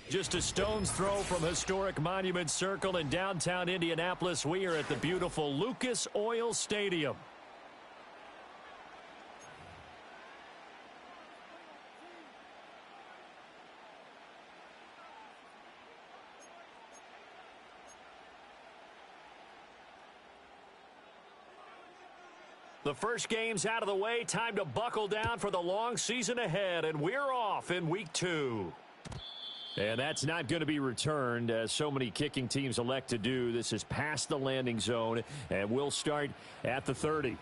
Just a stone's throw from historic Monument Circle in downtown Indianapolis. We are at the beautiful Lucas Oil Stadium. The first game's out of the way. Time to buckle down for the long season ahead, and we're off in week 2. And that's not going to be returned, as so many kicking teams elect to do. This is past the landing zone, and we'll start at the 30.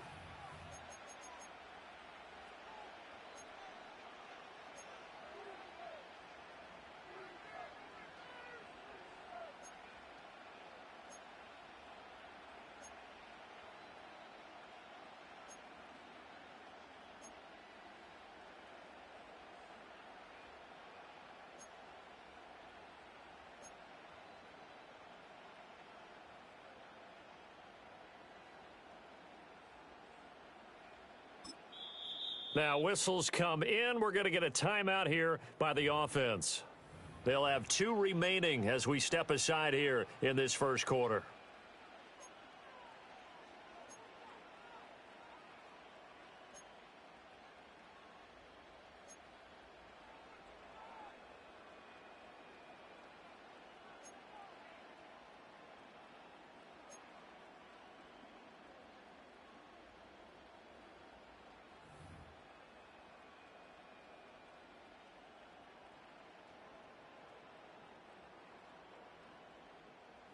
Now, whistles come in. We're going to get a timeout here by the offense. They'll have 2 remaining as we step aside here in this first quarter.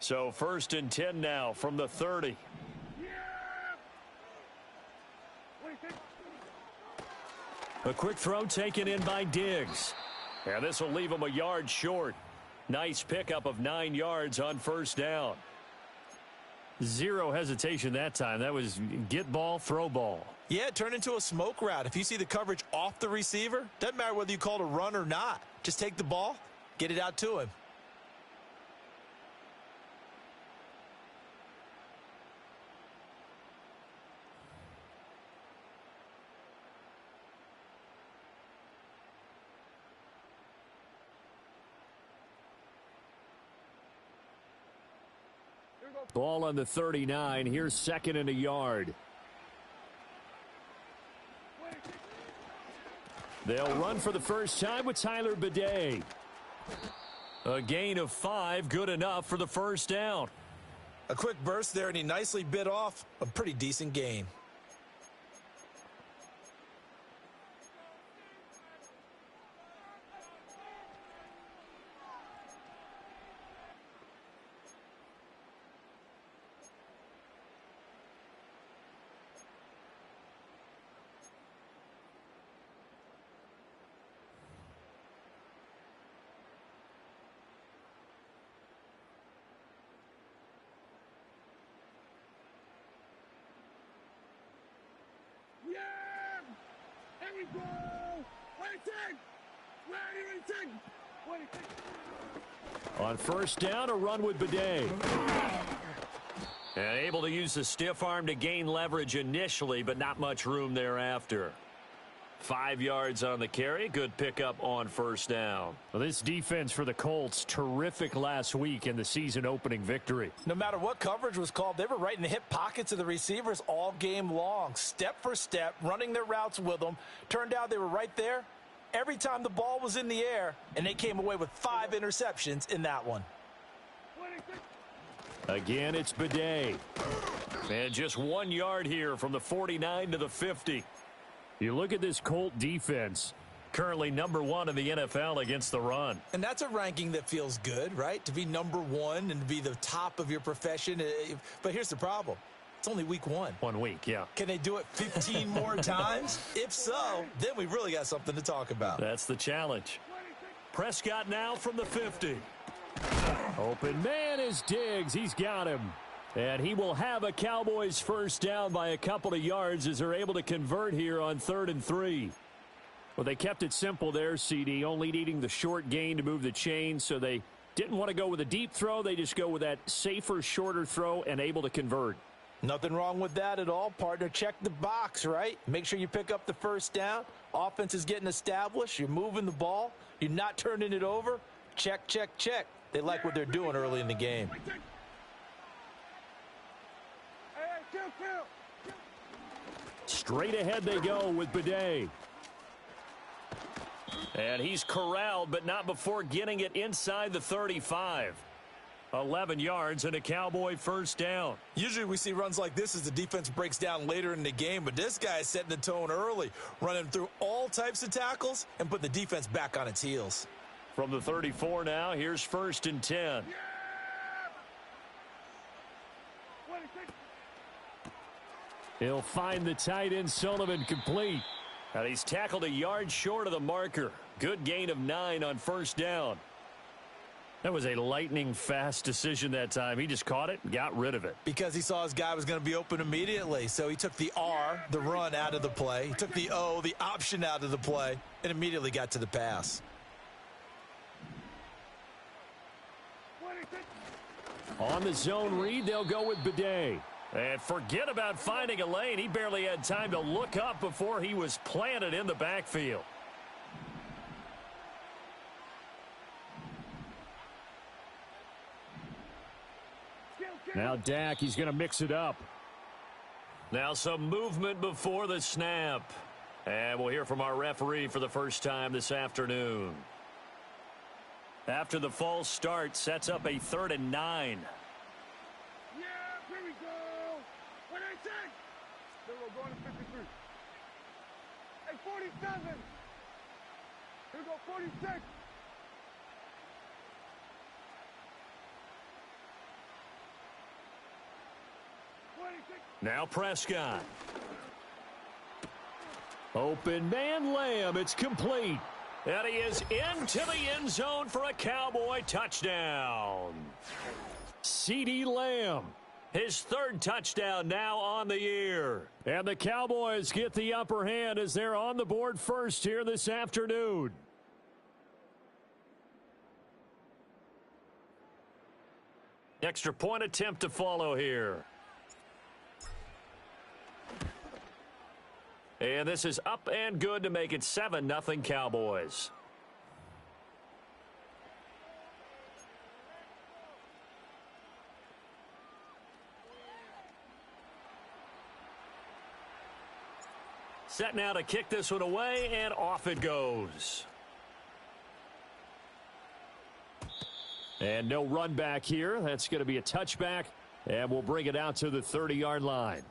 So 1st and 10 now from the 30. A quick throw taken in by Diggs. And this will leave him a yard short. Nice pickup of 9 yards on 1st down. Zero hesitation that time. That was get ball, throw ball. Yeah, it turned into a smoke route. If you see the coverage off the receiver, doesn't matter whether you call it a run or not. Just take the ball, get it out to him. Ball on the 39. Here's 2nd and a yard. They'll run for the first time with Tyler Bidet. A gain of 5, good enough for the 1st down. A quick burst there, and he nicely bit off a pretty decent gain. On 1st down, a run with Bidet. And able to use the stiff arm to gain leverage initially, but not much room thereafter. 5 yards on the carry. Good pickup on 1st down. Well, this defense for the Colts, terrific last week in the season-opening victory. No matter what coverage was called, they were right in the hip pockets of the receivers all game long. Step for step, running their routes with them. Turned out they were right there every time the ball was in the air, and they came away with 5 interceptions in that one. Again, it's Bidet. And just 1 yard here from the 49 to the 50. You look at this Colt defense, currently number 1 in the NFL against the run. And that's a ranking that feels good, right? To be number 1 and to be the top of your profession. But here's the problem. It's only week 1. 1 week, yeah. Can they do it 15 more times? If so, then we really got something to talk about. That's the challenge. Prescott now from the 50. Open man is Diggs. He's got him. And he will have a Cowboys 1st down by a couple of yards as they're able to convert here on 3rd and 3. Well, they kept it simple there, CD, only needing the short gain to move the chain, so they didn't want to go with a deep throw. They just go with that safer, shorter throw and able to convert. Nothing wrong with that at all, partner. Check the box, right? Make sure you pick up the 1st down. Offense is getting established. You're moving the ball. You're not turning it over. Check, check, check. They like what they're doing early in the game. Straight ahead they go with Bidet. And he's corralled, but not before getting it inside the 35. 11 yards and a Cowboy first down. Usually we see runs like this as the defense breaks down later in the game, but this guy is setting the tone early, running through all types of tackles and putting the defense back on its heels. From the 34 now, here's 1st and 10. He'll find the tight end Sullivan complete. And he's tackled a yard short of the marker. Good gain of 9 on first down. That was a lightning fast decision that time. He just caught it and got rid of it. Because he saw his guy was going to be open immediately. So he took the R, the run, out of the play. He took the O, the option, out of the play, and immediately got to the pass. On the zone read, they'll go with Bidet. And forget about finding a lane. He barely had time to look up before he was planted in the backfield. Now Dak, he's going to mix it up. Now some movement before the snap. And we'll hear from our referee for the first time this afternoon. After the false start, sets up a 3rd and 9. Yeah, here we go. What I said. Then we're going to 53. Hey, 47. Here we go, 46. Now Prescott. Open man Lamb. It's complete. And he is into the end zone for a Cowboy touchdown. CeeDee Lamb. His 3rd touchdown now on the year. And the Cowboys get the upper hand as they're on the board first here this afternoon. Extra point attempt to follow here. And this is up and good to make it 7-0 Cowboys. Set now to kick this one away, and off it goes. And no run back here. That's going to be a touchback, and we'll bring it out to the 30-yard line.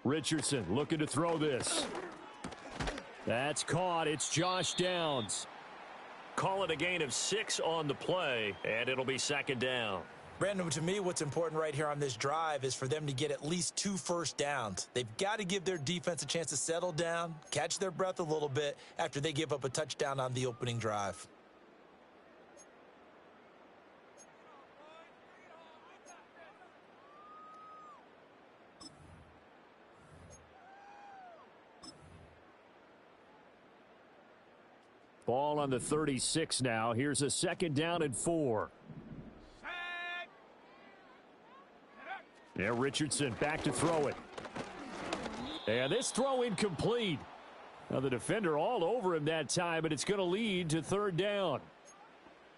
Richardson looking to throw this. That's caught. It's Josh Downs. Call it a gain of 6 on the play, and it'll be 2nd down. Brandon, to me, what's important right here on this drive is for them to get at least 2 first downs. They've got to give their defense a chance to settle down, catch their breath a little bit after they give up a touchdown on the opening drive. Ball on the 36 now. Here's a 2nd down and 4. Yeah, Richardson back to throw it. And this throw incomplete. Now the defender all over him that time, but it's going to lead to 3rd down.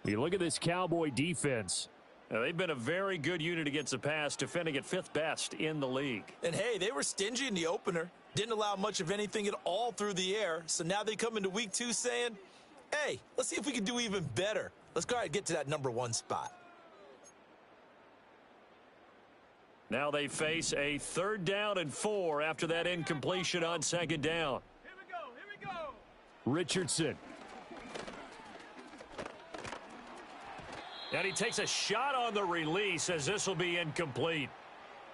You look at this Cowboy defense. Now, they've been a very good unit against the pass, defending at 5th best in the league. And, hey, they were stingy in the opener. Didn't allow much of anything at all through the air. So now they come into week 2 saying, hey, let's see if we can do even better. Let's go ahead and get to that number 1 spot. Now they face a 3rd down and 4 after that incompletion on 2nd down. Here we go. Richardson. And he takes a shot on the release as this will be incomplete.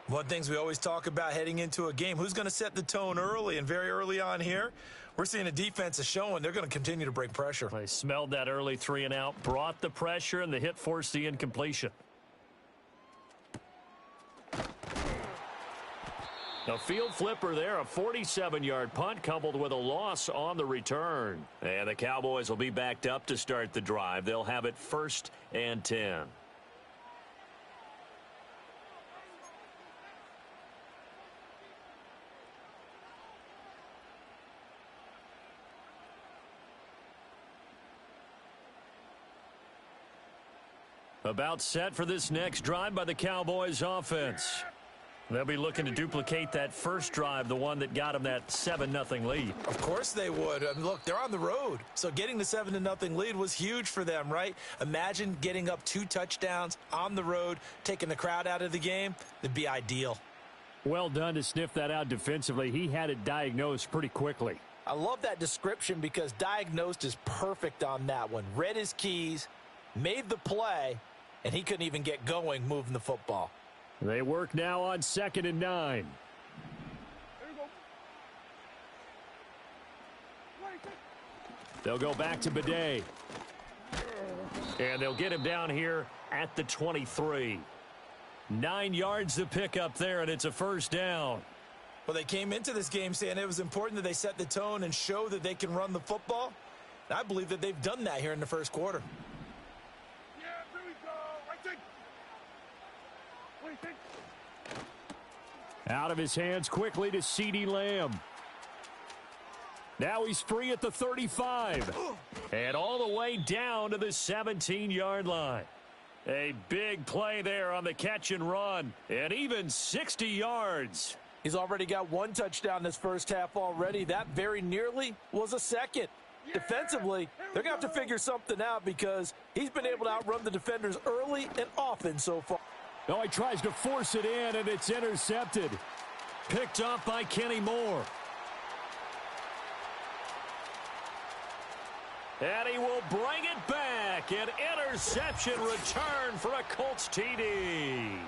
One of the things we always talk about heading into a game, who's going to set the tone early, and very early on here, we're seeing a defense is showing they're going to continue to break pressure. They smelled that early 3 and out, brought the pressure, and the hit forced the incompletion. A field flipper there, a 47-yard punt coupled with a loss on the return. And the Cowboys will be backed up to start the drive. They'll have it 1st and 10. About set for this next drive by the Cowboys offense. They'll be looking to duplicate that first drive, the one that got them that 7-0 lead. Of course they would. I mean, look, they're on the road. So getting the 7-0 lead was huge for them, right? Imagine getting up 2 touchdowns on the road, taking the crowd out of the game. That'd be ideal. Well done to sniff that out defensively. He had it diagnosed pretty quickly. I love that description because diagnosed is perfect on that one. Read his keys, made the play, and he couldn't even get going moving the football. They work now on 2nd and 9. There you go. They'll go back to Bidet. And they'll get him down here at the 23. 9 yards to pick up there, and it's a first down. Well, they came into this game saying it was important that they set the tone and show that they can run the football. And I believe that they've done that here in the first quarter. Yeah, there we go. Right there. What do you think? Out of his hands quickly to CeeDee Lamb. Now he's free at the 35. And all the way down to the 17-yard line. A big play there on the catch and run. And even 60 yards. He's already got 1 touchdown this first half already. That very nearly was a second. Defensively, they're going to have to figure something out because he's been able to outrun the defenders early and often so far. Oh, he tries to force it in, and it's intercepted. Picked off by Kenny Moore. And he will bring it back. An interception return for a Colts TD.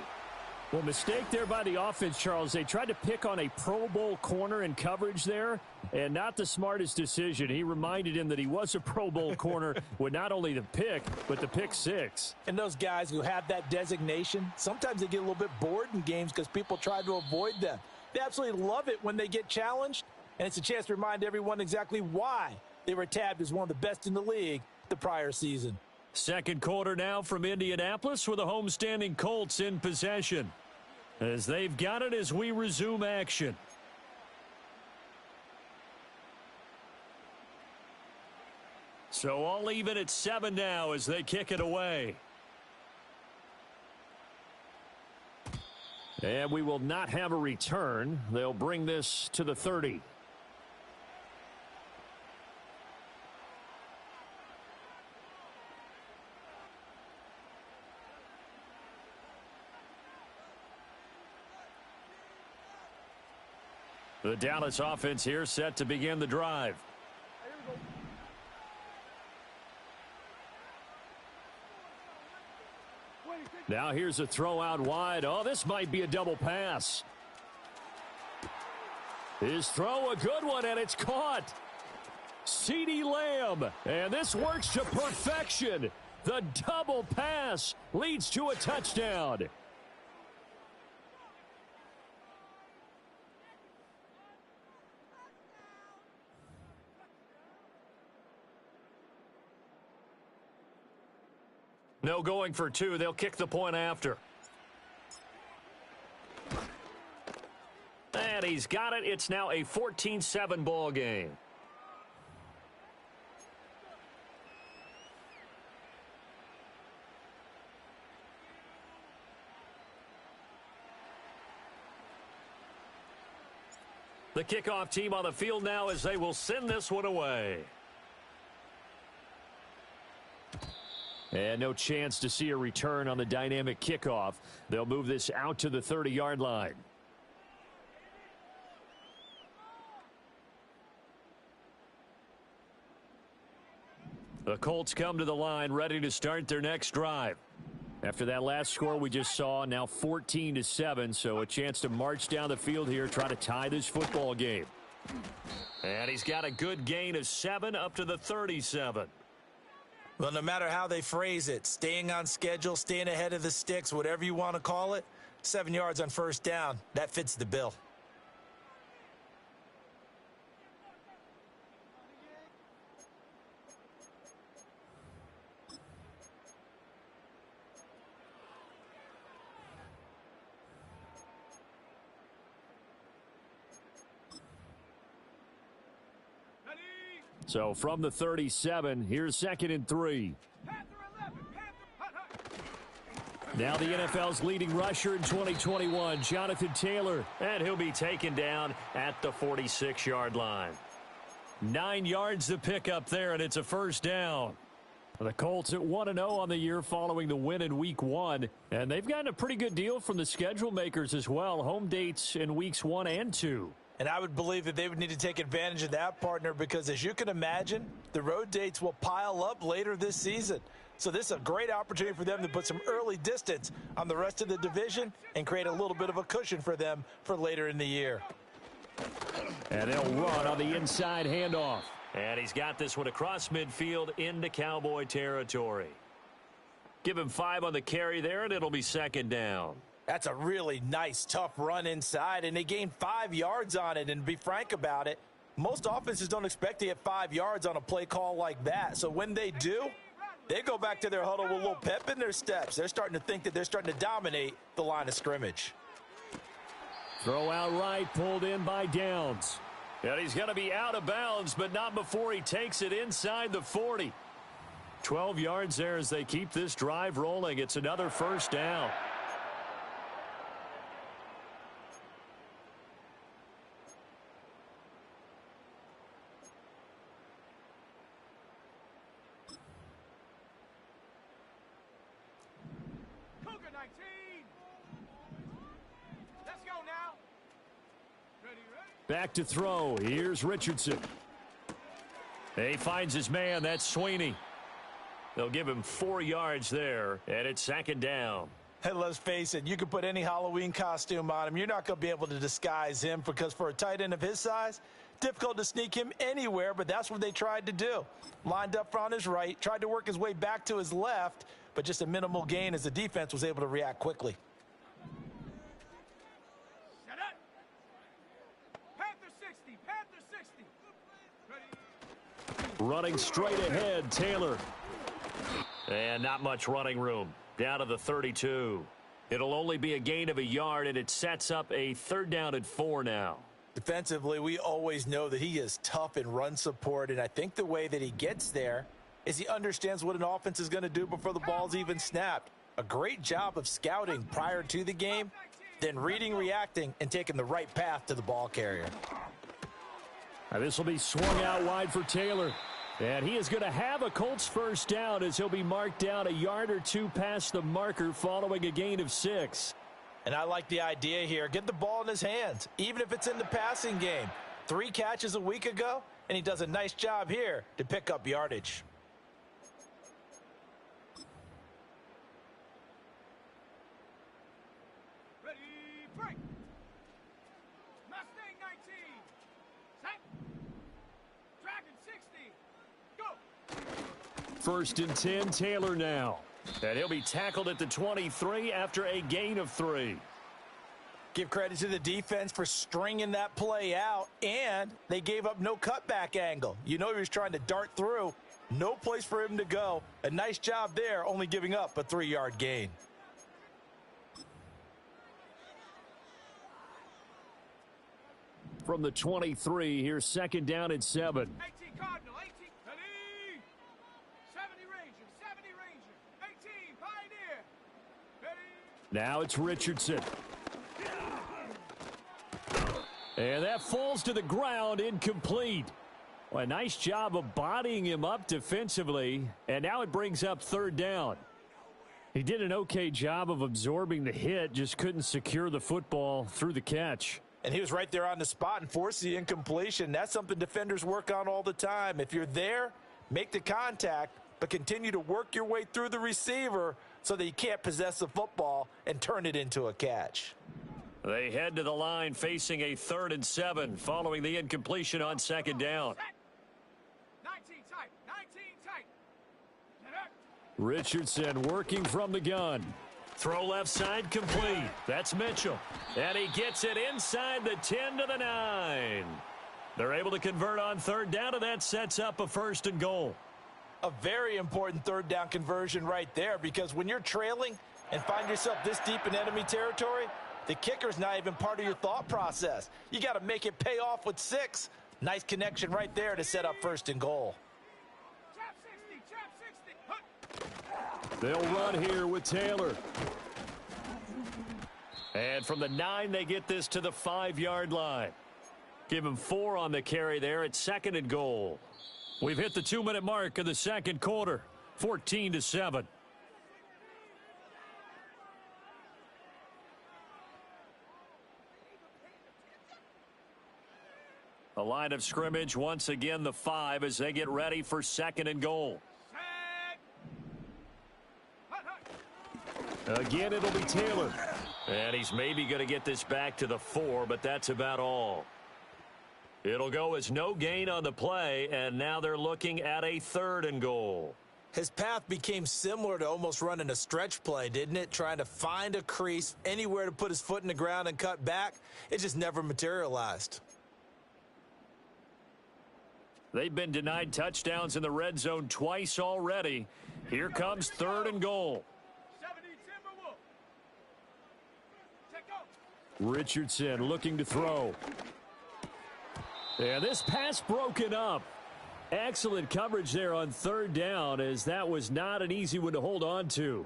Well, mistake there by the offense, Charles. They tried to pick on a Pro Bowl corner in coverage there, and not the smartest decision. He reminded him that he was a Pro Bowl corner with not only the pick, but the pick 6. And those guys who have that designation, sometimes they get a little bit bored in games because people try to avoid them. They absolutely love it when they get challenged, and it's a chance to remind everyone exactly why they were tabbed as one of the best in the league the prior season. Second quarter now from Indianapolis with the homestanding Colts in possession. As they've got it as we resume action. So all even at 7 now as they kick it away. And we will not have a return. They'll bring this to the 30. The Dallas offense here set to begin the drive. Now here's a throw out wide. Oh, this might be a double pass. His throw a good one, and it's caught. CeeDee Lamb, and this works to perfection. The double pass leads to a touchdown. No going for 2. They'll kick the point after. And he's got it. It's now a 14-7 ball game. The kickoff team on the field now as they will send this one away. And no chance to see a return on the dynamic kickoff. They'll move this out to the 30-yard line. The Colts come to the line ready to start their next drive. After that last score we just saw, now 14-7, so a chance to march down the field here, try to tie this football game. And he's got a good gain of 7 up to the 37. Well, no matter how they phrase it, staying on schedule, staying ahead of the sticks, whatever you want to call it, 7 yards on first down, that fits the bill. So from the 37, here's 2nd and 3. Now the NFL's leading rusher in 2021, Jonathan Taylor. And he'll be taken down at the 46-yard line. 9 yards to pick up there, and it's a first down. The Colts at 1-0 on the year following the win in Week 1. And they've gotten a pretty good deal from the schedule makers as well. Home dates in Weeks 1 and 2. And I would believe that they would need to take advantage of that, partner, because as you can imagine, the road dates will pile up later this season. So this is a great opportunity for them to put some early distance on the rest of the division and create a little bit of a cushion for them for later in the year. And they'll run on the inside handoff. And he's got this one across midfield into Cowboy territory. Give him 5 on the carry there, and it'll be 2nd down. That's a really nice, tough run inside, and they gained 5 yards on it. And to be frank about it, most offenses don't expect to get 5 yards on a play call like that. So when they do, they go back to their huddle with a little pep in their steps. They're starting to think that they're starting to dominate the line of scrimmage. Throw out right, pulled in by Downs. And he's going to be out of bounds, but not before he takes it inside the 40. 12 yards there as they keep this drive rolling. It's another first down. Back to throw. Here's Richardson. He finds his man. That's Shawnee. They'll give him 4 yards there, and it's 2nd down. And let's face it, you can put any Halloween costume on him. You're not going to be able to disguise him because for a tight end of his size, difficult to sneak him anywhere, but that's what they tried to do. Lined up on his right, tried to work his way back to his left, but just a minimal gain as the defense was able to react quickly. Running straight ahead, Taylor. And not much running room. Down to the 32. It'll only be a gain of a yard, and it sets up a 3rd down and 4 now. Defensively, we always know that he is tough in run support, and I think the way that he gets there is he understands what an offense is going to do before the ball's even snapped. A great job of scouting prior to the game, then reading, reacting, and taking the right path to the ball carrier. Now this will be swung out wide for Taylor. And he is going to have a Colts first down as he'll be marked down a yard or 2 past the marker following a gain of 6. And I like the idea here. Get the ball in his hands, even if it's in the passing game. 3 catches a week ago, and he does a nice job here to pick up yardage. Ready, break. Mustang 19. Set. Dragon 60. Go. 1st and 10, Taylor now. And he'll be tackled at the 23 after a gain of 3. Give credit to the defense for stringing that play out, and they gave up no cutback angle. You know he was trying to dart through. No place for him to go. A nice job there, only giving up a 3-yard gain. From the 23, here's 2nd down and 7. 18 Cardinal, 18. Ready. 70 Ranger, 70 Ranger. 18 Pioneer. Ready. Now it's Richardson. And that falls to the ground, incomplete. Well, a nice job of bodying him up defensively, and now it brings up 3rd down. He did an okay job of absorbing the hit, just couldn't secure the football through the catch. And he was right there on the spot and forced the incompletion. That's something defenders work on all the time. If you're there, make the contact, but continue to work your way through the receiver so that you can't possess the football and turn it into a catch. They head to the line facing a 3rd and 7 following the incompletion on 2nd down. 19 tight, 19 tight. Richardson working from the gun. Throw left side complete. That's Mitchell. And he gets it inside the 10 to the 9. They're able to convert on 3rd down, and that sets up a 1st and goal. A very important 3rd down conversion right there, because when you're trailing and find yourself this deep in enemy territory, the kicker's not even part of your thought process. You got to make it pay off with 6. Nice connection right there to set up 1st and goal. They'll run here with Taylor. And from the 9, they get this to the 5-yard line. Give him 4 on the carry there at 2nd and goal. We've hit the 2-minute mark of the 2nd quarter. 14-7. A line of scrimmage, once again the 5 as they get ready for 2nd and goal. Again, it'll be Taylor. And he's maybe going to get this back to the 4, but that's about all. It'll go as no gain on the play, and now they're looking at a 3rd and goal. His path became similar to almost running a stretch play, didn't it? Trying to find a crease, anywhere to put his foot in the ground and cut back. It just never materialized. They've been denied touchdowns in the red zone twice already. Here comes 3rd and goal. Richardson looking to throw. And this pass broken up. Excellent coverage there on 3rd down, as that was not an easy one to hold on to.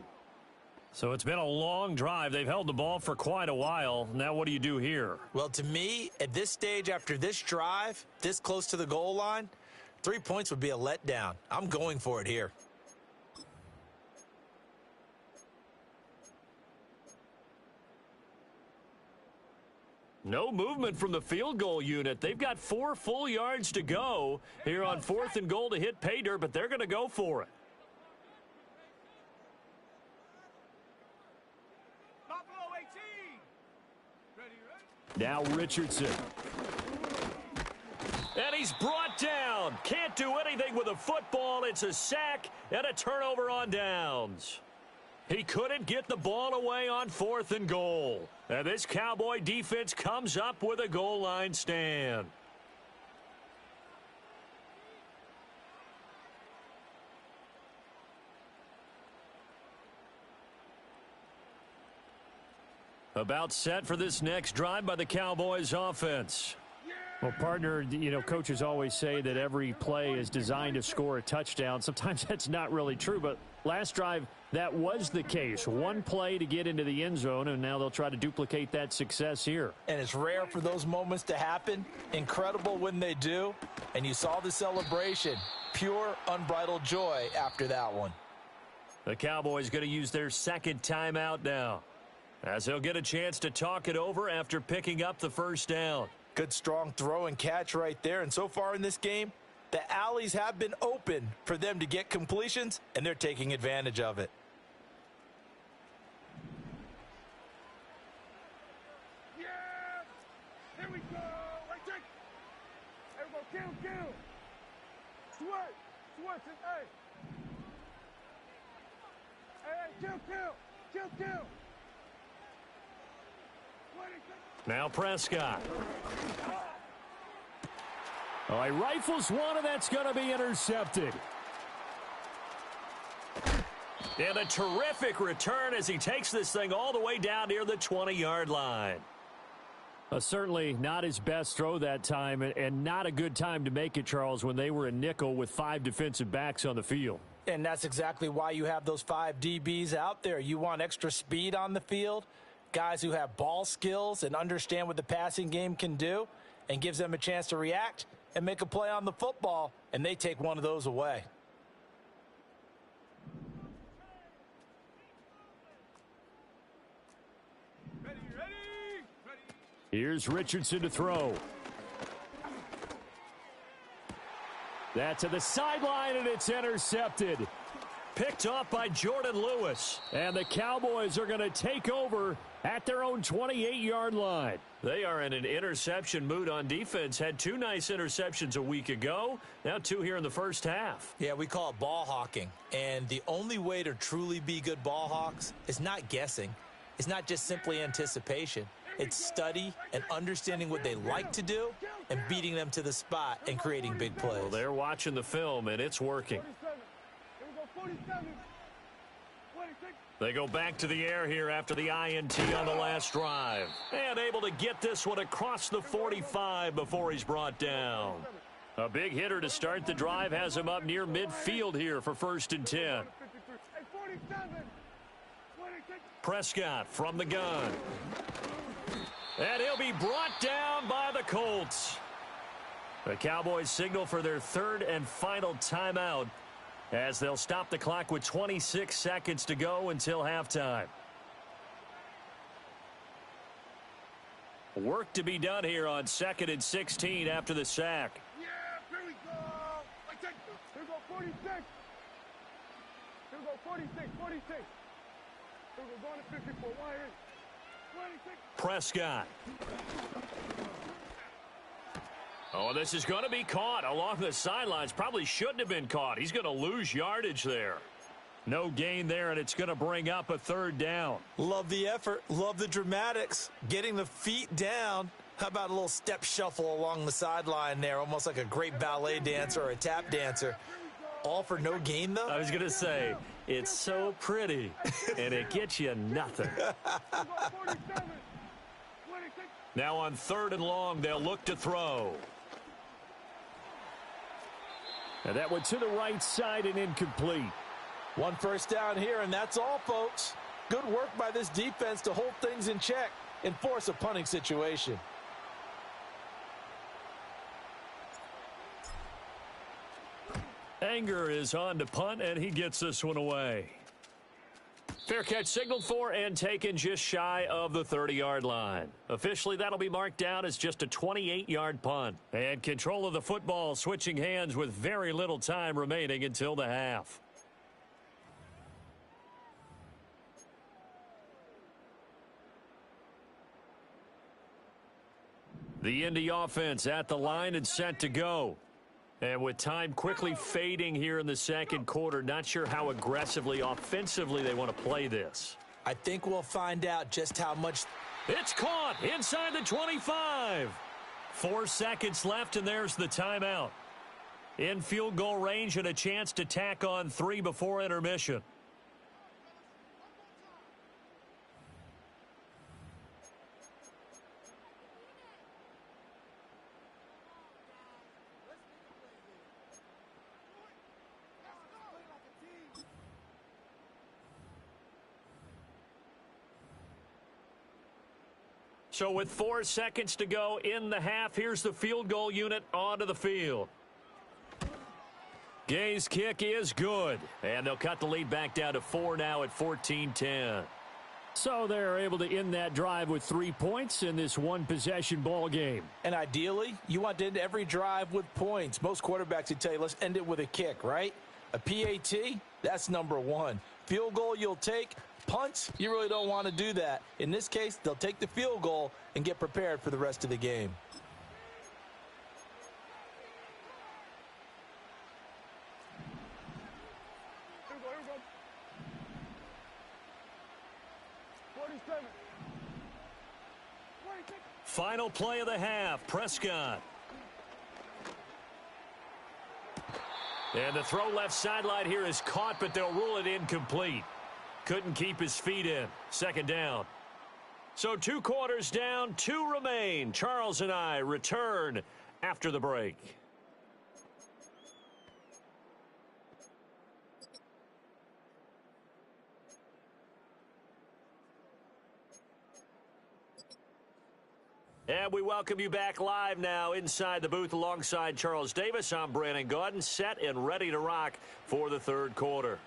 So it's been a long drive. They've held the ball for quite a while. Now what do you do here? Well, to me, at this stage, after this drive, this close to the goal line, 3 points would be a letdown. I'm going for it here. No movement from the field goal unit. They've got 4 full yards to go here on 4th and goal to hit pay dirt, but they're going to go for it. Now Richardson. And he's brought down. Can't do anything with a football. It's a sack and a turnover on downs. He couldn't get the ball away on 4th and goal. And this Cowboy defense comes up with a goal line stand. About set for this next drive by the Cowboys offense. Well, partner, you know, coaches always say that every play is designed to score a touchdown. Sometimes that's not really true, but last drive, that was the case. One play to get into the end zone, and now they'll try to duplicate that success here. And it's rare for those moments to happen. Incredible when they do. And you saw the celebration. Pure, unbridled joy after that one. The Cowboys going to use their 2nd timeout now, as they'll get a chance to talk it over after picking up the 1st down. Good, strong throw and catch right there. And so far in this game, the alleys have been open for them to get completions, and they're taking advantage of it. Yeah! Here we go! Right there! Here we go, kill! Switch, hey! Hey, kill! Now Prescott. Oh, he rifles one, and that's going to be intercepted. And a terrific return as he takes this thing all the way down near the 20-yard line. Certainly not his best throw that time, and not a good time to make it, Charles, when they were in nickel with 5 defensive backs on the field. And that's exactly why you have those 5 DBs out there. You want extra speed on the field, guys who have ball skills and understand what the passing game can do, and gives them a chance to react and make a play on the football, and they take one of those away. Ready. Here's Richardson to throw. That to the sideline, and it's intercepted. Picked off by Jordan Lewis. And the Cowboys are going to take over at their own 28-yard line. They are in an interception mood on defense. Had 2 nice interceptions a week ago. Now 2 here in the first half. Yeah, we call it ball hawking. And the only way to truly be good ball hawks is not guessing. It's not just simply anticipation. It's study and understanding what they like to do and beating them to the spot and creating big plays. Well, they're watching the film, and it's working. 47. Here we go, 47. 26. They go back to the air here after the INT on the last drive. And able to get this one across the 45 before he's brought down. A big hitter to start the drive has him up near midfield here for 1st and 10. Prescott from the gun. And he'll be brought down by the Colts. The Cowboys signal for their 3rd and final timeout, as they'll stop the clock with 26 seconds to go until halftime. Work to be done here on 2nd and 16 after the sack. Yeah, here we go. Here we go 46. Here we go 46, 46. Here we go going to 54. 26. Prescott. Oh, this is going to be caught along the sidelines. Probably shouldn't have been caught. He's going to lose yardage there. No gain there, and it's going to bring up a 3rd down. Love the effort. Love the dramatics. Getting the feet down. How about a little step shuffle along the sideline there, almost like a great ballet dancer or a tap dancer. All for no gain, though? I was going to say, it's so pretty, and it gets you nothing. Now on 3rd and long, they'll look to throw. And that one to the right side and incomplete. 1 first down here, and that's all, folks. Good work by this defense to hold things in check and force a punting situation. Anger is on to punt, and he gets this one away. Fair catch signaled for and taken just shy of the 30-yard line. Officially, that'll be marked down as just a 28-yard punt. And control of the football switching hands with very little time remaining until the half. The Indy offense at the line and set to go. And with time quickly fading here in the 2nd quarter, not sure how aggressively, offensively they want to play this. I think we'll find out just how much. It's caught inside the 25. 4 seconds left, and there's the timeout. In field goal range and a chance to tack on 3 before intermission. So with 4 seconds to go in the half, here's the field goal unit onto the field. Gay's kick is good, and they'll cut the lead back down to 4 now at 14-10. So they're able to end that drive with 3 points in this one-possession ball game. And ideally, you want to end every drive with points. Most quarterbacks would tell you, let's end it with a kick, right? A PAT, that's number 1. Field goal you'll take. Punts, you really don't want to do that. In this case, they'll take the field goal and get prepared for the rest of the game. Here we go. 47. 26. Final play of the half, Prescott. And the throw left sideline here is caught, but they'll rule it incomplete. Couldn't keep his feet in. 2nd down. So 2 quarters down, 2 remain. Charles and I return after the break. And we welcome you back live now inside the booth alongside Charles Davis. I'm Brandon Gaudin, set and ready to rock for the 3rd quarter.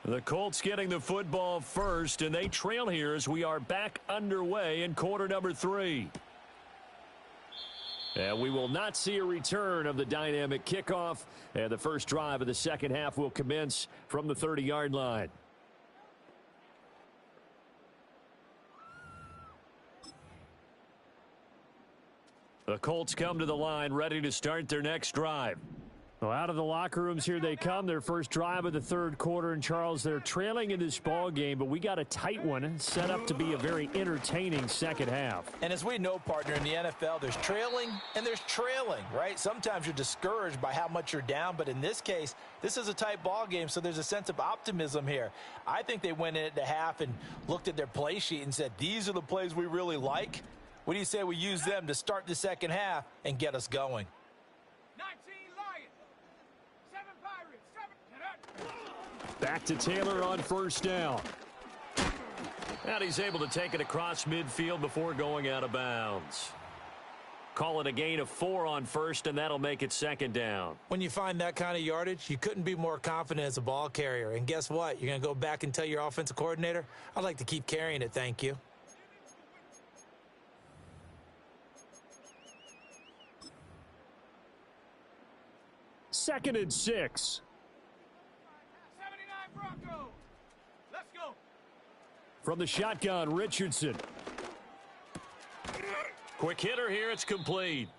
The Colts getting the football first, and they trail here as we are back underway in quarter number 3. And we will not see a return of the dynamic kickoff, and the first drive of the 2nd half will commence from the 30-yard line. The Colts come to the line ready to start their next drive. Well, out of the locker rooms here they come. Their first drive of the third quarter. And, Charles, they're trailing in this ball game, but we got a tight one set up to be a very entertaining second half. And as we know, partner, in the NFL, there's trailing and there's trailing, right? Sometimes you're discouraged by how much you're down, but in this case, this is a tight ball game, so there's a sense of optimism here. I think they went in at the half and looked at their play sheet and said, these are the plays we really like. What do you say we use them to start the second half and get us going? 19 Lions, 7 Pirates, 7. Back to Taylor on first down. And he's able to take it across midfield before going out of bounds. Call it a gain of 4 on first, and that'll make it second down. When you find that kind of yardage, you couldn't be more confident as a ball carrier. And guess what? You're going to go back and tell your offensive coordinator, I'd like to keep carrying it, thank you. Second and 6. 79 Broncos. Let's go. From the shotgun, Richardson. Quick hitter here, it's complete.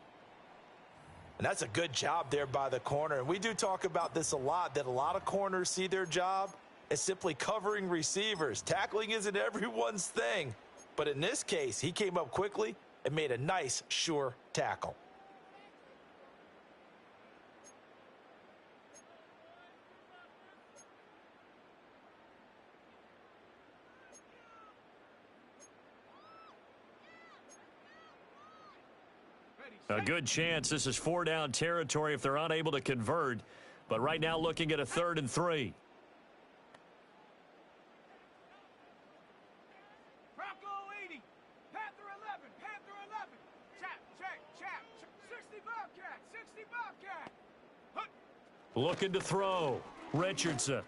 And that's a good job there by the corner. And we do talk about this a lot, that a lot of corners see their job as simply covering receivers. Tackling isn't everyone's thing. But in this case, he came up quickly and made a nice, sure tackle. A good chance this is 4-down territory if they're unable to convert. But right now looking at a 3rd and 3. Bronco 80. Panther 11. Panther 11. Chap. 60 Bobcat. 60 Bobcat. Hup. Looking to throw. Richardson.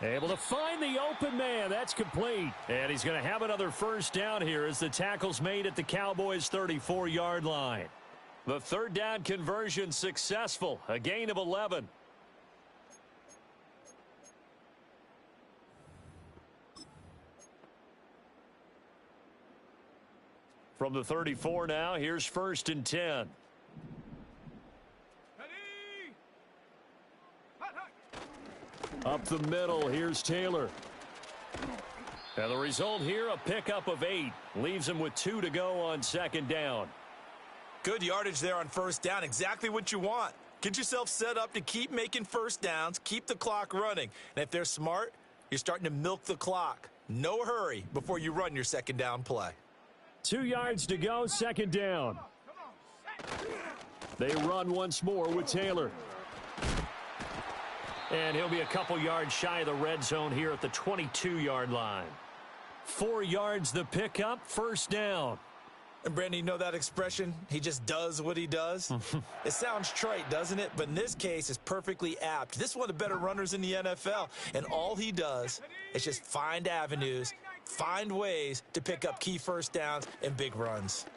Able to find the open man. That's complete. And he's going to have another first down here as the tackle's made at the Cowboys' 34-yard line. The 3rd down conversion successful. A gain of 11. From the 34 now, here's 1st and 10. Ready. Hut. Up the middle, here's Taylor. And the result here, a pickup of 8. Leaves him with 2 to go on 2nd down. Good yardage there on 1st down. Exactly what you want. Get yourself set up to keep making 1st downs, keep the clock running. And if they're smart, you're starting to milk the clock. No hurry before you run your 2nd down play. 2 yards to go, 2nd down. They run once more with Taylor. And he'll be a couple yards shy of the red zone here at the 22-yard line. 4 yards the pickup, 1st down. And, Brandon, you know that expression? He just does what he does? It sounds trite, doesn't it? But in this case, it's perfectly apt. This is one of the better runners in the NFL. And all he does is just find avenues, find ways to pick up key 1st downs and big runs.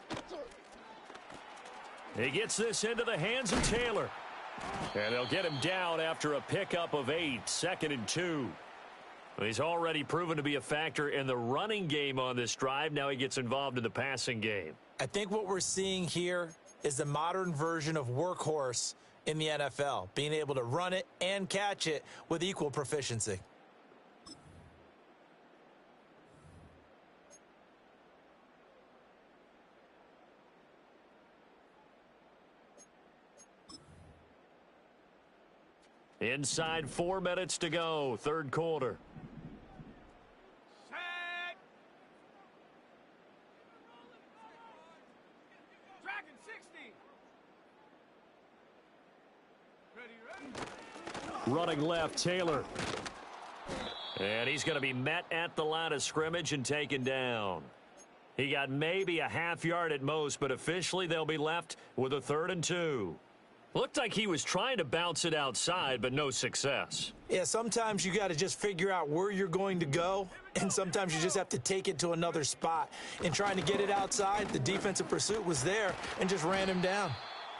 He gets this into the hands of Taylor. And they'll get him down after a pickup of 8, 2nd and 2. He's already proven to be a factor in the running game on this drive. Now he gets involved in the passing game. I think what we're seeing here is the modern version of workhorse in the NFL, being able to run it and catch it with equal proficiency. Inside 4 minutes to go, 3rd quarter. Set. Dragon 60. Ready. Running left, Taylor. And he's going to be met at the line of scrimmage and taken down. He got maybe a half yard at most, but officially they'll be left with a 3rd and 2. Looked like he was trying to bounce it outside, but no success. Yeah, sometimes you got to just figure out where you're going to go, and sometimes you just have to take it to another spot. In trying to get it outside, the defensive pursuit was there and just ran him down.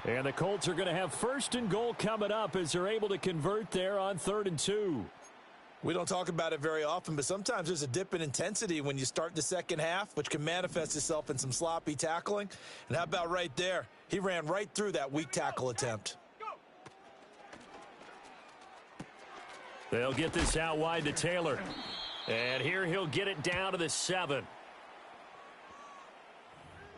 And the Colts are going to have 1st and goal coming up as they're able to convert there on 3rd and 2. We don't talk about it very often, but sometimes there's a dip in intensity when you start the second half, which can manifest itself in some sloppy tackling. And how about right there? He ran right through that weak tackle attempt. They'll get this out wide to Taylor. And here he'll get it down to the 7.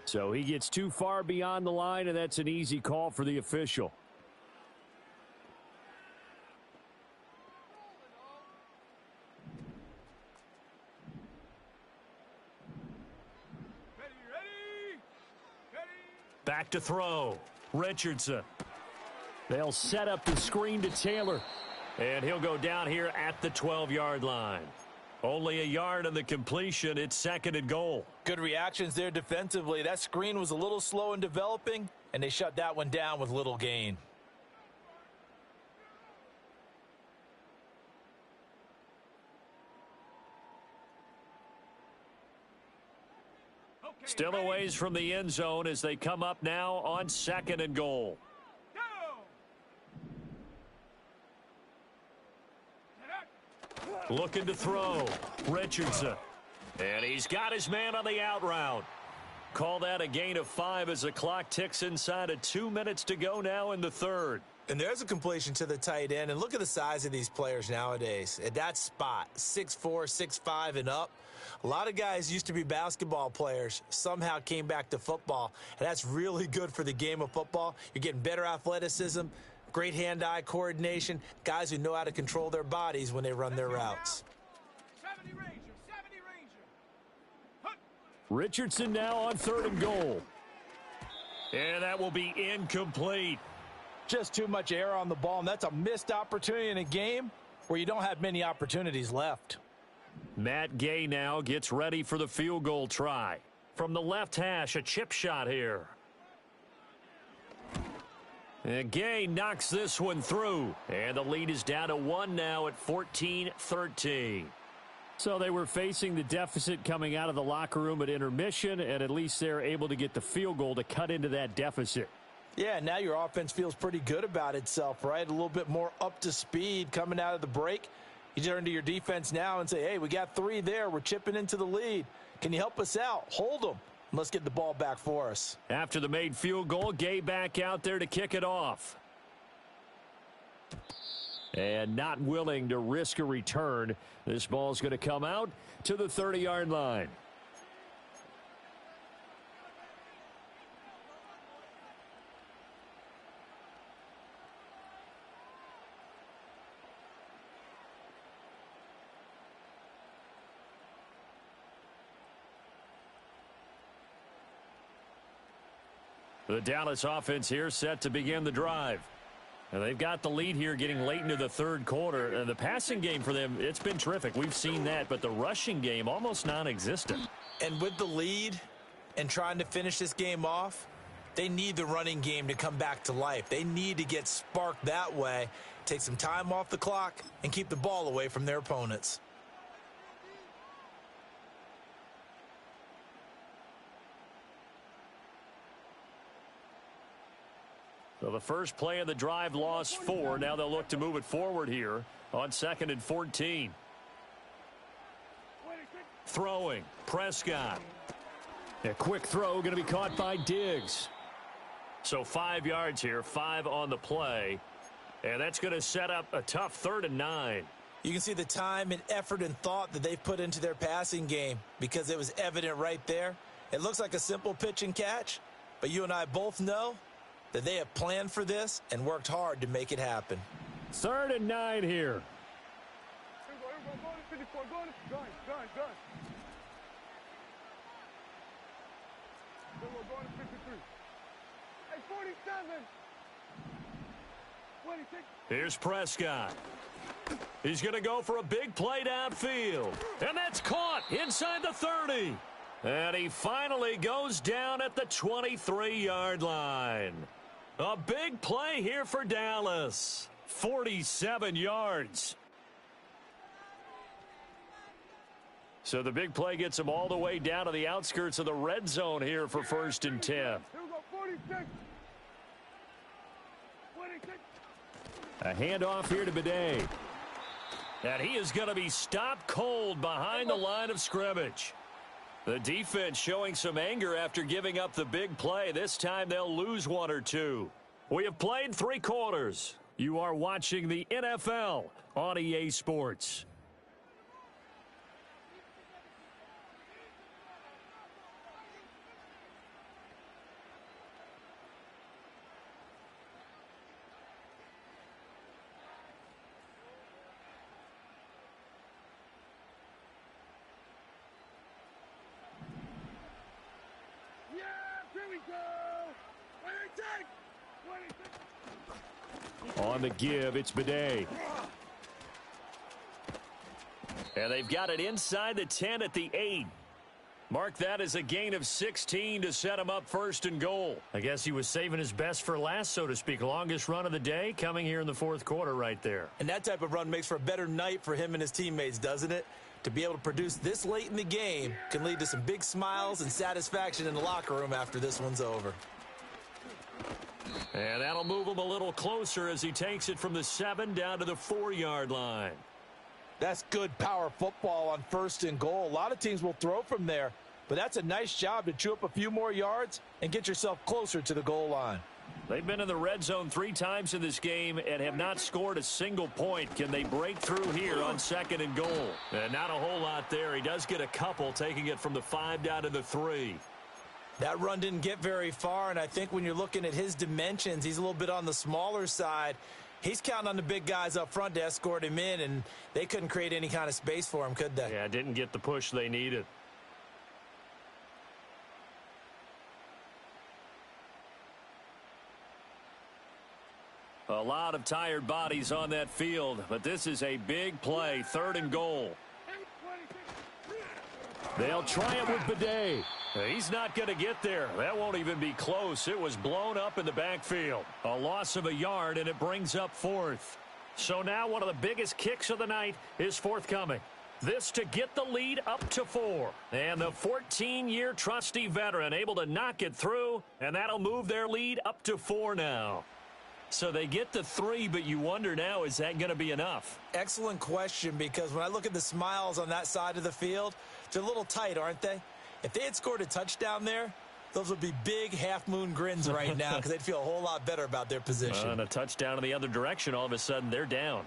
So he gets too far beyond the line, and that's an easy call for the official. Back to throw. Richardson. They'll set up the screen to Taylor. And he'll go down here at the 12-yard line. Only a yard on the completion. It's 2nd and goal. Good reactions there defensively. That screen was a little slow in developing, and they shut that one down with little gain. Still a ways from the end zone as they come up now on 2nd and goal. Looking to throw. Richardson. And he's got his man on the out route. Call that a gain of 5 as the clock ticks inside of 2 minutes to go now in the 3rd. And there's a completion to the tight end. And look at the size of these players nowadays. At that spot, 6'4", 6'5", and up. A lot of guys used to be basketball players, somehow came back to football. And that's really good for the game of football. You're getting better athleticism, great hand-eye coordination, guys who know how to control their bodies when they run their routes. 70 Ranger. Richardson now on 3rd and goal. And that will be incomplete. Just too much air on the ball, and that's a missed opportunity in a game where you don't have many opportunities left. Matt Gay now gets ready for the field goal try. From the left hash, a chip shot here. And Gay knocks this one through. And the lead is down to 1 now at 14-13. So they were facing the deficit coming out of the locker room at intermission, and at least they're able to get the field goal to cut into that deficit. Yeah, now your offense feels pretty good about itself, right? A little bit more up to speed coming out of the break. You turn to your defense now and say, hey, we got 3 there. We're chipping into the lead. Can you help us out? Hold them. Let's get the ball back for us. After the made field goal, Gay back out there to kick it off. And not willing to risk a return. This ball's going to come out to the 30-yard line. The Dallas offense here set to begin the drive. And they've got the lead here getting late into the 3rd quarter. And the passing game for them, it's been terrific. We've seen that, but the rushing game almost non-existent. And with the lead and trying to finish this game off, they need the running game to come back to life. They need to get sparked that way, take some time off the clock, and keep the ball away from their opponents. So the first play of the drive lost 4. Now they'll look to move it forward here on 2nd and 14. Throwing. Prescott. A quick throw going to be caught by Diggs. So 5 yards here, 5 on the play. And that's going to set up a tough 3rd and 9. You can see the time and effort and thought that they've put into their passing game because it was evident right there. It looks like a simple pitch and catch, but you and I both know that they have planned for this and worked hard to make it happen. 3rd and 9 here. Here we go, 54, gun. Then we're going to 53. Hey, 47. 26. Here's Prescott. He's going to go for a big play downfield. And that's caught inside the 30. And he finally goes down at the 23-yard line. A big play here for Dallas. 47 yards. So the big play gets him all the way down to the outskirts of the red zone here for 1st and 10. Here we go, 46. 26. A handoff here to Bidet. And he is going to be stopped cold behind the line of scrimmage. The defense showing some anger after giving up the big play. This time they'll lose 1 or 2. We have played 3 quarters. You are watching the NFL on EA Sports. On the give, it's Bigelow. And they've got it inside the 10 at the 8. Mark that as a gain of 16 to set him up first and goal. I guess he was saving his best for last, so to speak. Longest run of the day coming here in the fourth quarter right there. And that type of run makes for a better night for him and his teammates, doesn't it? To be able to produce this late in the game can lead to some big smiles and satisfaction in the locker room after this one's over. And that'll move him a little closer as he takes it from the 7 down to the 4-yard line. That's good power football on first and goal. A lot of teams will throw from there, but that's a nice job to chew up a few more yards and get yourself closer to the goal line. They've been in the red zone 3 times in this game and have not scored a single point. Can they break through here on second and goal? And not a whole lot there. He does get a couple, taking it from the 5 down to the 3. That run didn't get very far, and I think when you're looking at his dimensions, he's a little bit on the smaller side. He's counting on the big guys up front to escort him in, and they couldn't create any kind of space for him, could they? Yeah, didn't get the push they needed. A lot of tired bodies on that field, but this is a big play, 3rd and goal. They'll try it with Bigelow. He's not going to get there. That won't even be close. It was blown up in the backfield. A loss of a yard, and it brings up 4th. So now one of the biggest kicks of the night is forthcoming. This to get the lead up to 4. And the 14-year trusty veteran able to knock it through, and that'll move their lead up to 4 now. So they get to 3, but you wonder now, is that going to be enough? Excellent question, because when I look at the smiles on that side of the field, they're a little tight, aren't they? If they had scored a touchdown there, those would be big half-moon grins right now because they'd feel a whole lot better about their position. And a touchdown in the other direction, all of a sudden they're down.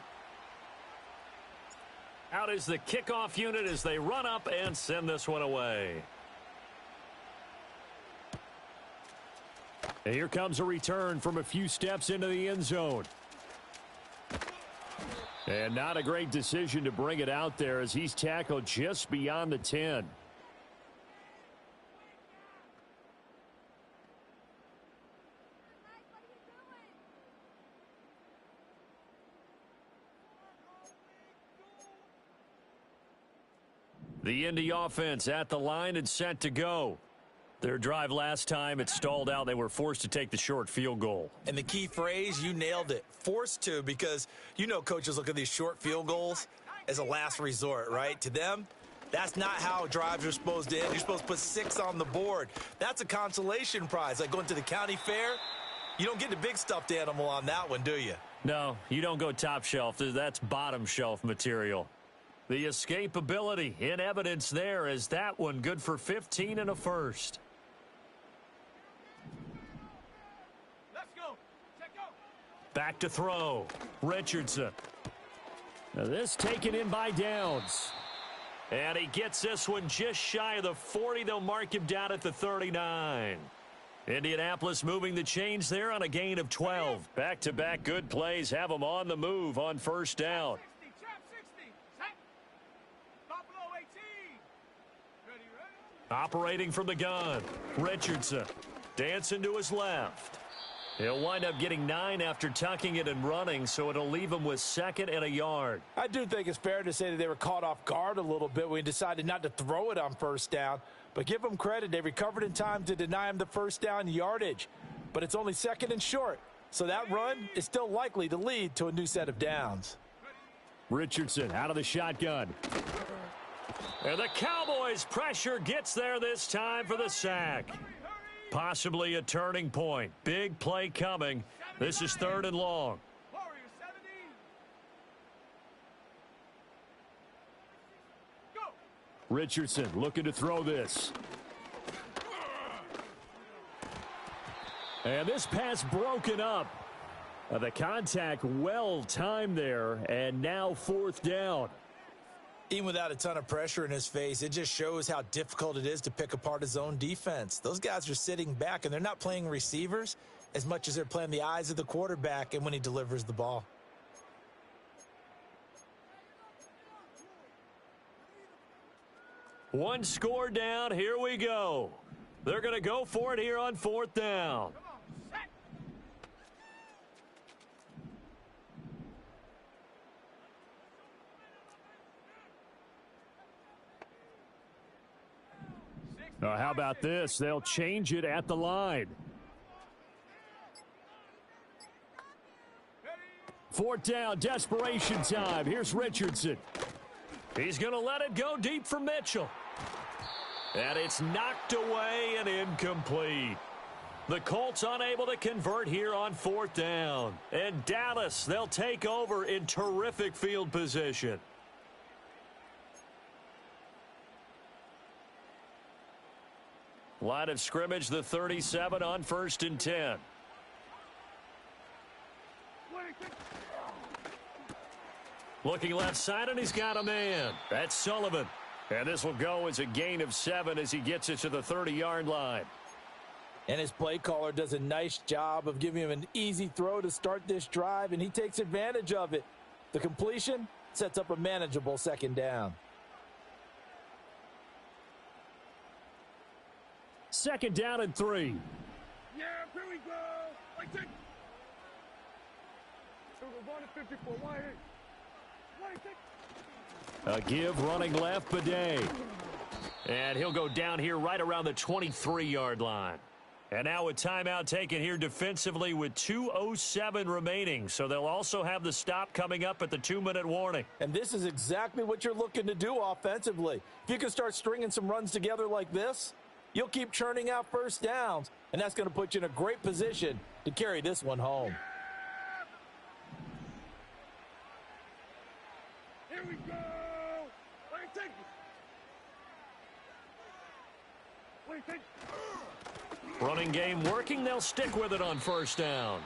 Out is the kickoff unit as they run up and send this one away. And here comes a return from a few steps into the end zone. And not a great decision to bring it out there as he's tackled just beyond the 10. The Indy offense at the line and set to go. Their drive last time, it stalled out. They were forced to take the short field goal. And the key phrase, you nailed it, forced to, because you know coaches look at these short field goals as a last resort, right? To them, that's not how drives are supposed to end. You're supposed to put 6 on the board. That's a consolation prize. Like going to the county fair, you don't get the big stuffed animal on that one, do you? No, you don't go top shelf. That's bottom shelf material. The escapability in evidence there is that one good for 15 and a first. Let's go. Check go. Back to throw. Richardson. Now this taken in by Downs. And he gets this one just shy of the 40. They'll mark him down at the 39. Indianapolis moving the chains there on a gain of 12. Back-to-back good plays have them on the move on first down. 60, trap 60. Set. Buffalo 18. Ready. Operating from the gun. Richardson dancing to his left. He'll wind up getting 9 after tucking it and running, so it'll leave him with 2nd and a yard. I do think it's fair to say that they were caught off guard a little bit when he decided not to throw it on first down. But give them credit. They recovered in time to deny him the first down yardage. But it's only 2nd and short. So that run is still likely to lead to a new set of downs. Richardson out of the shotgun. And the Cowboys' pressure gets there this time for the sack. Possibly a turning point. Big play coming. This is 3rd and long. Warrior 70. Go. Richardson looking to throw this. And this pass broken up. The contact well timed there, and now fourth down. Even without a ton of pressure in his face, it just shows how difficult it is to pick apart his own defense. Those guys are sitting back, and they're not playing receivers as much as they're playing the eyes of the quarterback and when he delivers the ball. One score down. Here we go. They're going to go for it here on fourth down. How about this? They'll change it at the line. Fourth down, desperation time. Here's Richardson. He's going to let it go deep for Mitchell. And it's knocked away and incomplete. The Colts unable to convert here on fourth down. And Dallas, they'll take over in terrific field position. Line of scrimmage, the 37 on 1st and 10. Looking left side, and he's got a man. That's Sullivan. And this will go as a gain of 7 as he gets it to the 30-yard line. And his play caller does a nice job of giving him an easy throw to start this drive, and he takes advantage of it. The completion sets up a manageable second down. Second down and 3. Yeah, here we go. Like that. So we're going to 54. Why here? A give running left, Bidet. And he'll go down here right around the 23-yard line. And now a timeout taken here defensively with 2:07 remaining. So they'll also have the stop coming up at the 2-minute warning. And this is exactly what you're looking to do offensively. If you can start stringing some runs together like this, you'll keep churning out first downs, and that's going to put you in a great position to carry this one home. Here we go. Running game working. They'll stick with it on first down.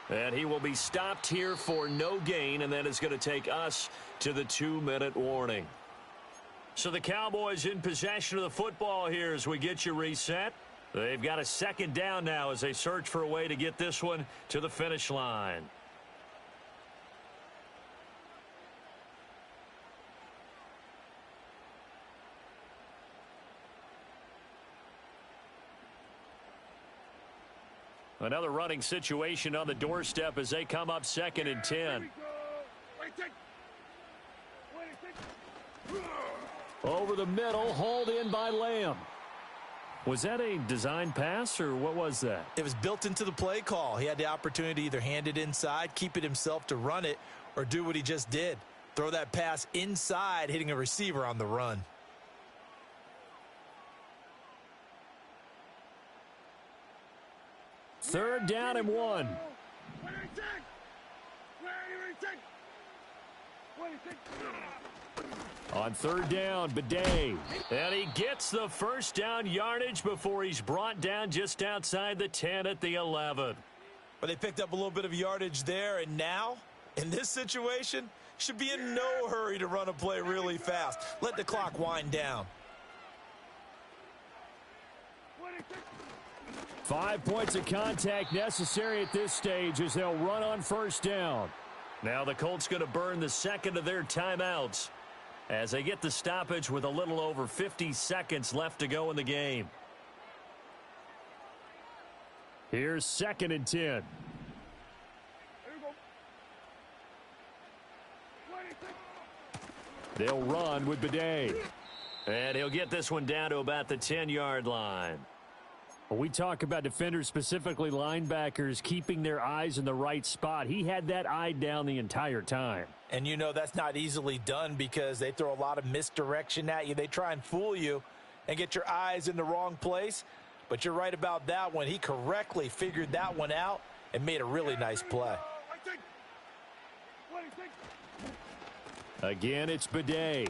And he will be stopped here for no gain, and then it's going to take us to the 2-minute warning. So the Cowboys in possession of the football here as we get you reset. They've got a second down now as they search for a way to get this one to the finish line. Another running situation on the doorstep as they come up 2nd and 10. Over the middle, hauled in by Lamb. Was that a design pass, or what was that? It was built into the play call. He had the opportunity to either hand it inside, keep it himself to run it, or do what he just did. Throw that pass inside, hitting a receiver on the run. Third down and 1. On third down, Bidet. And he gets the first down yardage before he's brought down just outside the 10 at the 11. But they picked up a little bit of yardage there, and now, in this situation, should be in no hurry to run a play really fast. Let the clock wind down. 5 points of contact necessary at this stage as they'll run on first down. Now the Colts going to burn the second of their timeouts as they get the stoppage with a little over 50 seconds left to go in the game. Here's 2nd and 10. They'll run with Bidet. And he'll get this one down to about the 10-yard line. When we talk about defenders, specifically linebackers, keeping their eyes in the right spot, he had that eye down the entire time. And you know that's not easily done because they throw a lot of misdirection at you. They try and fool you and get your eyes in the wrong place. But you're right about that one. He correctly figured that one out and made a really nice play. Again, it's Bidet.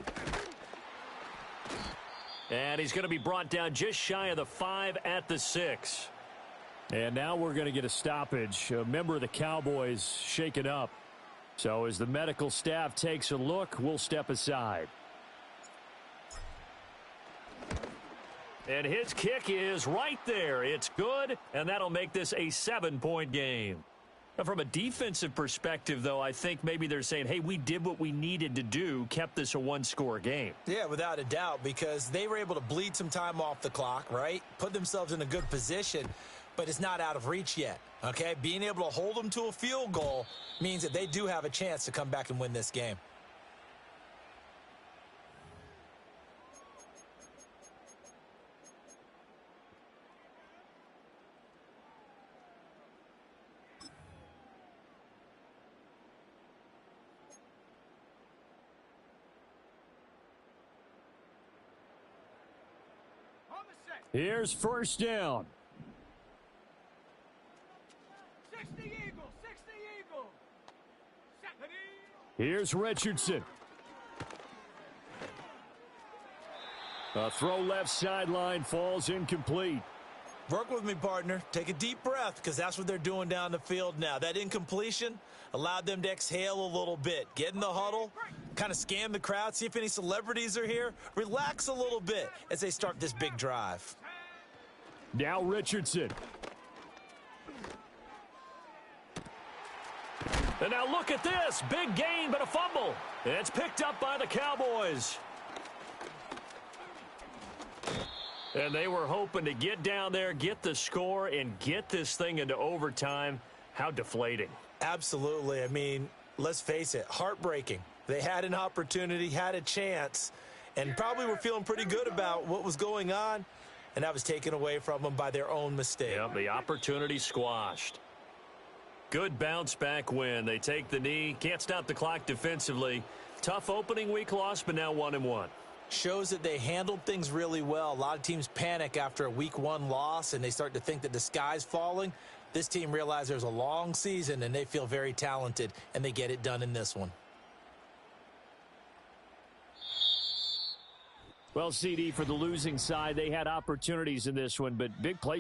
And he's going to be brought down just shy of the 5 at the 6. And now we're going to get a stoppage. A member of the Cowboys shaken up. So as the medical staff takes a look, we'll step aside. And his kick is right there. It's good, and that'll make this a 7-point game. Now, from a defensive perspective, though, I think maybe they're saying, hey, we did what we needed to do, kept this a one-score game. Yeah, without a doubt, because they were able to bleed some time off the clock, right? Put themselves in a good position, but it's not out of reach yet, okay? Being able to hold them to a field goal means that they do have a chance to come back and win this game. Here's first down. 60 Eagles, 60 Eagles. Here's Richardson. A throw left sideline falls incomplete. Work with me, partner. Take a deep breath, because that's what they're doing down the field now. That incompletion allowed them to exhale a little bit. Get in the huddle, kind of scan the crowd, see if any celebrities are here. Relax a little bit as they start this big drive. Now Richardson. And now look at this. Big gain, but a fumble. And it's picked up by the Cowboys. And they were hoping to get down there, get the score, and get this thing into overtime. How deflating. Absolutely. I mean, let's face it, heartbreaking. They had an opportunity, had a chance, and probably were feeling pretty good about what was going on, and that was taken away from them by their own mistake. Yep, the opportunity squashed. Good bounce-back win. They take the knee. Can't stop the clock defensively. Tough opening week loss, but now 1-1. Shows that they handled things really well. A lot of teams panic after a week 1 loss, and they start to think that the sky's falling. This team realized there's a long season, and they feel very talented, and they get it done in this one. Well, CD, for the losing side, they had opportunities in this one, but big play